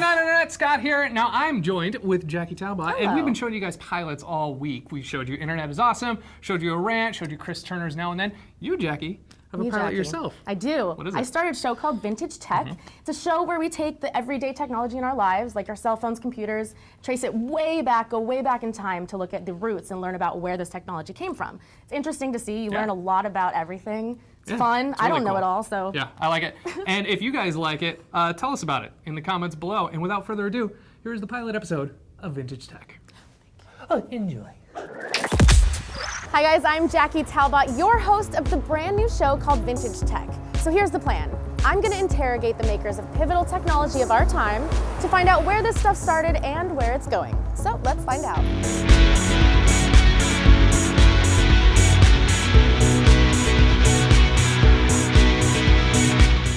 Internet, Scott here. Now I'm joined with Jackie Talbot, Hello. and we've been showing you guys pilots all week. We showed you Internet is Awesome, showed you a rant, showed you Chris Turner's Now and Then. You, Jackie, have a pilot yourself. I do. What is it? I started a show called Vintage Tech. It's a show where we take the everyday technology in our lives, like our cell phones, computers, trace it way back, go way back in time to look at the roots and learn about where this technology came from. It's interesting to see. You learn a lot about everything. It's fun. It's I really don't know cool. it all, so. Yeah, I like it. And if you guys like it, tell us about it in the comments below. And without further ado, here's the pilot episode of Vintage Tech. Oh, enjoy. Hi guys, I'm Jackie Talbot, your host of the brand new show called Vintage Tech. So here's the plan. I'm going to interrogate the makers of pivotal technology of our time to find out where this stuff started and where it's going. So let's find out.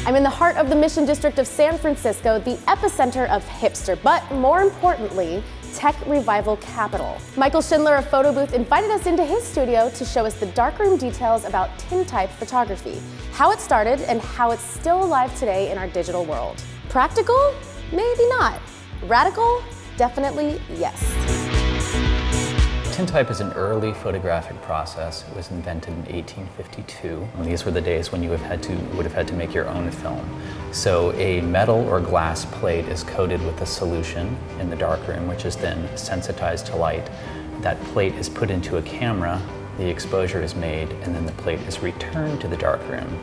I'm in the heart of the Mission District of San Francisco, the epicenter of hipster, but more importantly, tech revival capital. Michael Schindler of Photobooth invited us into his studio to show us the darkroom details about Tintype photography, how it started and how it's still alive today in our digital world. Practical? Maybe not. Radical? Definitely yes. Tintype is an early photographic process. It was invented in 1852. And these were the days when you would have had to make your own film. So a metal or glass plate is coated with a solution in the darkroom, which is then sensitized to light. That plate is put into a camera, the exposure is made, and then the plate is returned to the darkroom.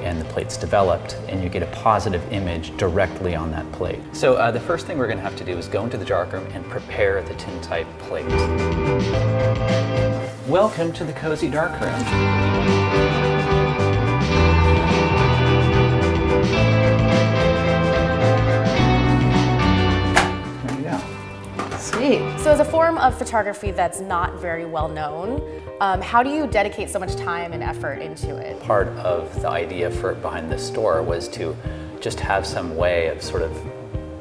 And the plate's developed, and you get a positive image directly on that plate. So the first thing we're going to have to do is go into the darkroom and prepare the Tintype plate. Welcome to the cozy darkroom. There you go. Sweet. So as a form of photography that's not very well known, how do you dedicate so much time and effort into it? Part of the idea behind this store was to just have some way of sort of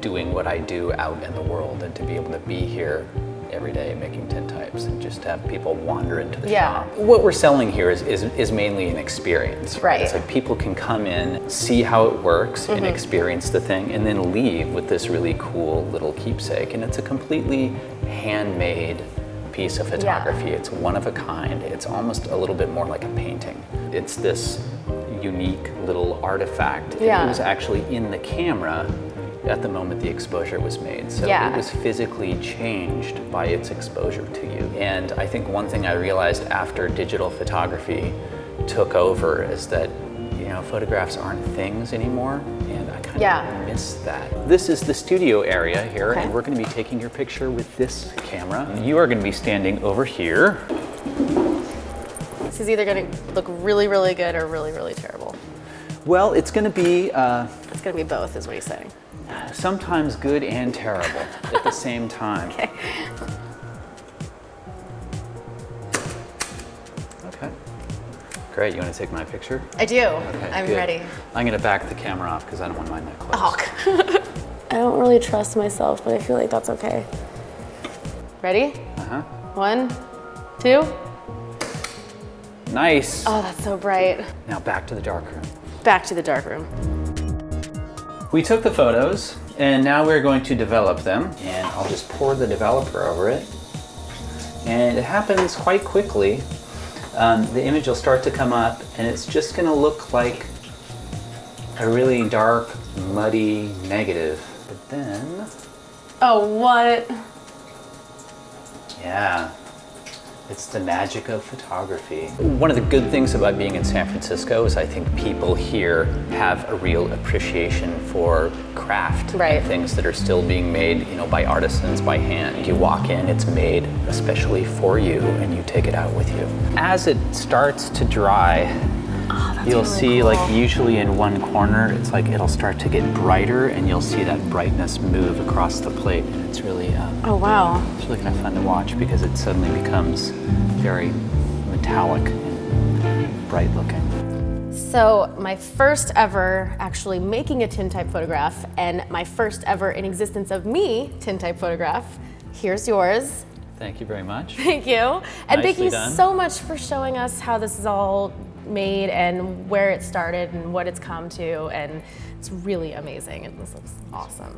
doing what I do out in the world and to be able to be here every day making tintypes and just have people wander into the shop. What we're selling here is mainly an experience. Right? It's like people can come in, see how it works and experience the thing and then leave with this really cool little keepsake. And it's a completely handmade piece of photography. It's one of a kind. It's almost a little bit more like a painting. It's this unique little artifact. It was actually in the camera at the moment the exposure was made. So it was physically changed by its exposure to you. And I think one thing I realized after digital photography took over is that, you know, photographs aren't things anymore, and I kind of miss that. This is the studio area here, and we're going to be taking your picture with this camera. You are going to be standing over here. This is either going to look really, really good or really, really terrible. Well, it's going to be... it's going to be both, is what he's saying. Sometimes good and terrible at the same time. Okay. Okay. Great, you want to take my picture? I do. Okay, I'm good. ready. I'm going to back the camera off because I don't want mine that close. Oh. I don't really trust myself, but I feel like that's okay. Ready? Uh-huh. 1, 2. Nice. Oh, that's so bright. Now back to the darkroom. Back to the darkroom. We took the photos and now we're going to develop them, and I'll just pour the developer over it. And it happens quite quickly. The image will start to come up and it's just going to look like a really dark, muddy negative. But then... Oh, what? Yeah. It's the magic of photography. One of the good things about being in San Francisco is I think people here have a real appreciation for craft and things that are still being made, you know, by artisans by hand. You walk in, it's made especially for you, and you take it out with you. As it starts to dry, you'll really see cool. Like usually in one corner, it's like it'll start to get brighter and you'll see that brightness move across the plate. And it's really, oh wow. It's really kind of fun to watch because it suddenly becomes very metallic and bright looking. So my first ever actually making a tintype photograph and my first ever in existence of me tintype photograph. Here's yours. Thank you very much. Thank you. And thank you done. so much for showing us how this is all made and where it started and what it's come to, and it's really amazing. And this looks awesome.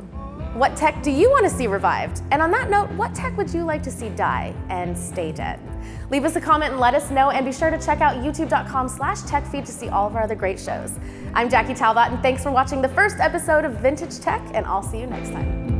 What tech do you want to see revived? And on that note, what tech would you like to see die and stay dead? Leave us a comment and let us know, and be sure to check out youtube.com/techfeed to see all of our other great shows. I'm Jackie Talbot, and thanks for watching the first episode of Vintage Tech, and I'll see you next time.